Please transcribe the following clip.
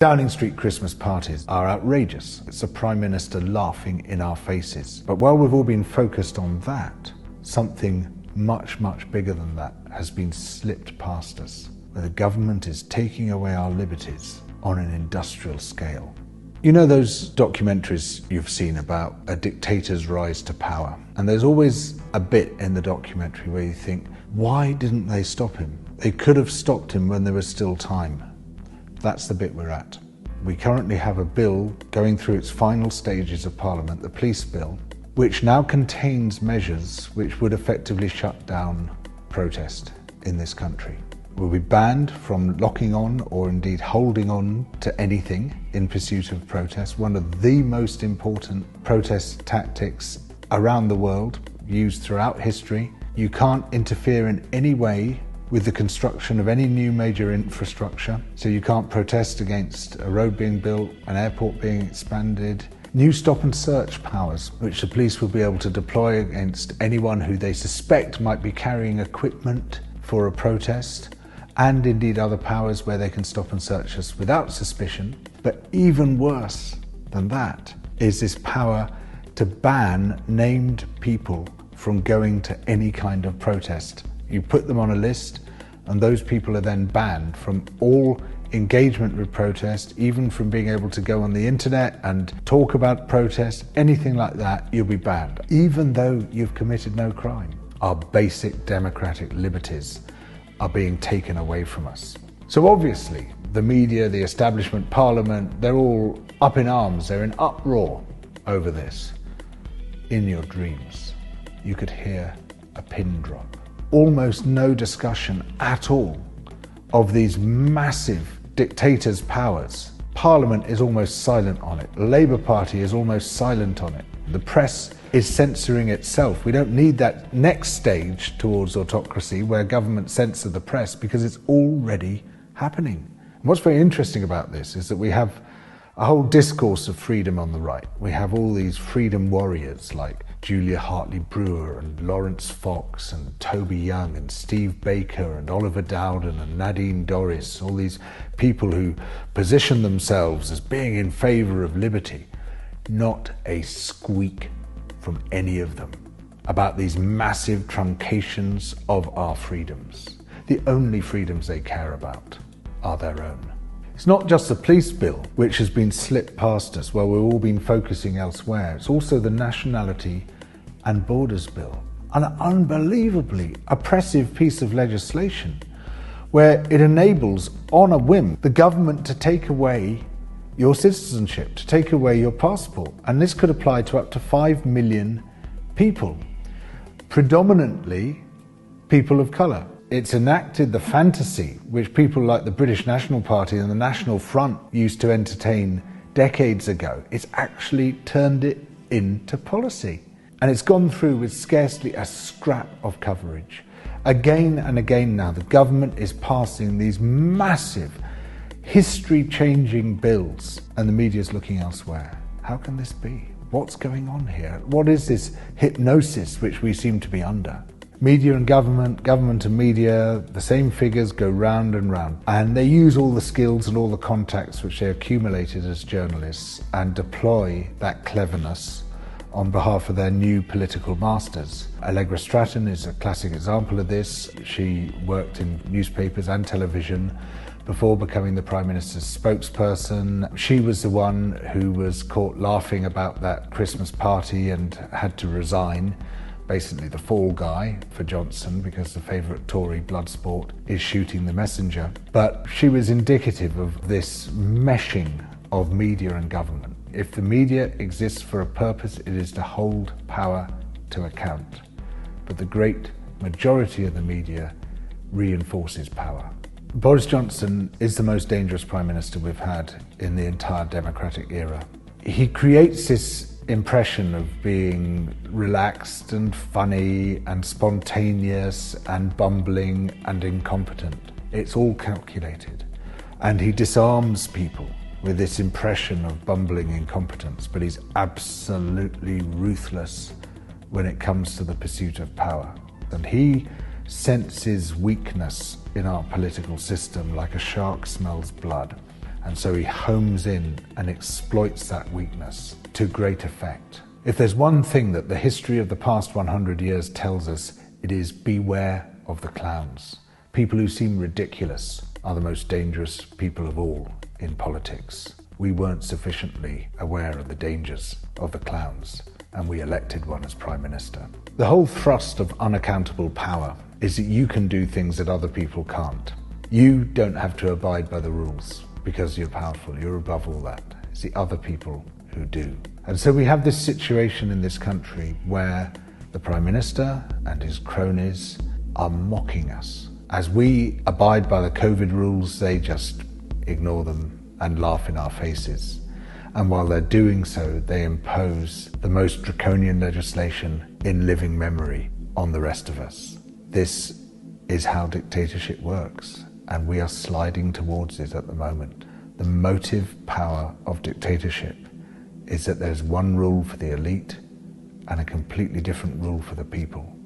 Downing Street Christmas parties are outrageous. It's the Prime Minister laughing in our faces. But while we've all been focused on that, something much, much bigger than that has been slipped past us, where the government is taking away our liberties on an industrial scale. You know those documentaries you've seen about a dictator's rise to power? And there's always a bit in the documentary where you think, why didn't they stop him? They could have stopped him when there was still time. That's the bit we're at. We currently have a bill going through its final stages of Parliament, the police bill, which now contains measures which would effectively shut down protest in this country. We'll be banned from locking on or indeed holding on to anything in pursuit of protest, one of the most important protest tactics around the world, used throughout history. You can't interfere in any way with the construction of any new major infrastructure. So you can't protest against a road being built, an airport being expanded. New stop and search powers, which the police will be able to deploy against anyone who they suspect might be carrying equipment for a protest, and indeed other powers where they can stop and search us without suspicion. But even worse than that is this power to ban named people from going to any kind of protest. You put them on a list, and those people are then banned from all engagement with protest, even from being able to go on the internet and talk about protest, anything like that, you'll be banned, even though you've committed no crime. Our basic democratic liberties are being taken away from us. So obviously, the media, the establishment, Parliament, they're all up in arms, they're in uproar over this. In your dreams, you could hear a pin drop. Almost no discussion at all of these massive dictators' powers. Parliament is almost silent on it. The Labour Party is almost silent on it. The press is censoring itself. We don't need that next stage towards autocracy where government censor the press, because it's already happening. And what's very interesting about this is that we have a whole discourse of freedom on the right. We have all these freedom warriors like Julia Hartley-Brewer and Lawrence Fox and Toby Young and Steve Baker and Oliver Dowden and Nadine Dorries, all these people who position themselves as being in favour of liberty. Not a squeak from any of them about these massive truncations of our freedoms. The only freedoms they care about are their own. It's not just the police bill which has been slipped past us while we've all been focusing elsewhere. It's also the Nationality and Borders Bill, an unbelievably oppressive piece of legislation where it enables, on a whim, the government to take away your citizenship, to take away your passport. And this could apply to up to 5 million people, predominantly people of colour. It's enacted the fantasy which people like the British National Party and the National Front used to entertain decades ago. It's actually turned it into policy. And it's gone through with scarcely a scrap of coverage. Again and again now, the government is passing these massive, history-changing bills, and the media is looking elsewhere. How can this be? What's going on here? What is this hypnosis which we seem to be under? Media and government, government and media, the same figures go round and round. And they use all the skills and all the contacts which they accumulated as journalists and deploy that cleverness on behalf of their new political masters. Allegra Stratton is a classic example of this. She worked in newspapers and television before becoming the Prime Minister's spokesperson. She was the one who was caught laughing about that Christmas party and had to resign. Basically the fall guy for Johnson, because the favourite Tory blood sport is shooting the messenger. But she was indicative of this meshing of media and government. If the media exists for a purpose, it is to hold power to account. But the great majority of the media reinforces power. Boris Johnson is the most dangerous Prime Minister we've had in the entire democratic era. He creates this impression of being relaxed and funny and spontaneous and bumbling and incompetent. It's all calculated. And he disarms people with this impression of bumbling incompetence, but he's absolutely ruthless when it comes to the pursuit of power. And he senses weakness in our political system like a shark smells blood. And so he homes in and exploits that weakness to great effect. If there's one thing that the history of the past 100 years tells us, it is beware of the clowns. People who seem ridiculous are the most dangerous people of all in politics. We weren't sufficiently aware of the dangers of the clowns, and we elected one as Prime Minister. The whole thrust of unaccountable power is that you can do things that other people can't. You don't have to abide by the rules because you're powerful. You're above all that. It's the other people who do. And so we have this situation in this country where the Prime Minister and his cronies are mocking us. As we abide by the COVID rules, they just ignore them and laugh in our faces. And while they're doing so, they impose the most draconian legislation in living memory on the rest of us. This is how dictatorship works, and we are sliding towards it at the moment. The motive power of dictatorship is that there's one rule for the elite and a completely different rule for the people.